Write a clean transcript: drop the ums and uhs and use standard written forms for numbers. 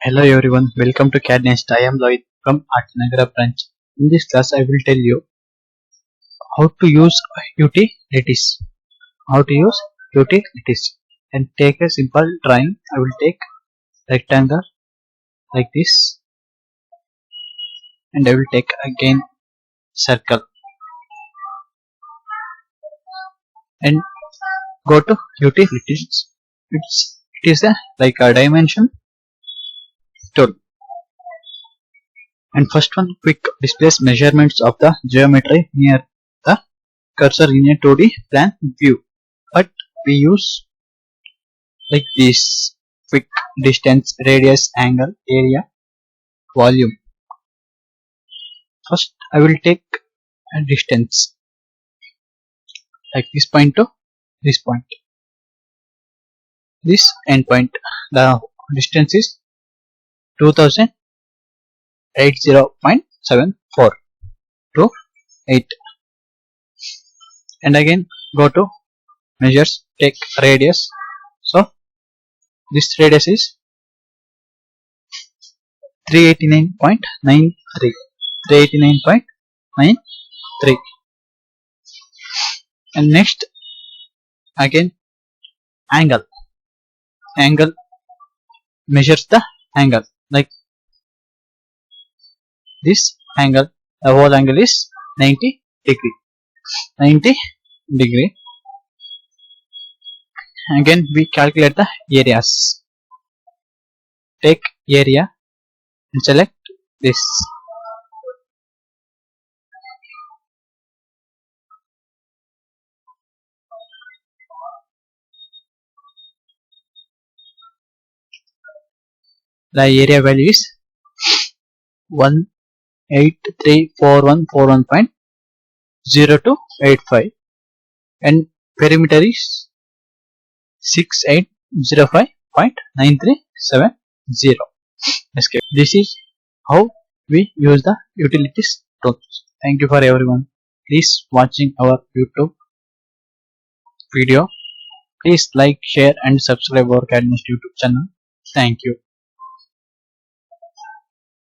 Hello everyone, welcome to CAD NEST. I am Lloyd from Nagar branch. In this class, I will tell you how to use utilities. How to use utilities. And take a simple drawing. I will take rectangle like this, and I will take again circle and go to utilities. It is like a dimension tool. And first one, quick displays measurements of the geometry near the cursor in a 2D plan view. But we use like this: quick, distance, radius, angle, area, volume. First I will take a distance like this point to this point, this end point. The distance is 2080.74 to 8, and again go to measures, take radius. So this radius is 389.93, 389.93. And next again angle measures the angle like this angle. The whole angle is 90 degree. Again we calculate the areas. Take area and select this. The area value is 1834141.0285, and perimeter is 6805.9370. Escape. This is how we use the utilities tools. Thank you for everyone. Please watching our YouTube video. Please like, share and subscribe our CAD NEST YouTube channel. Thank you.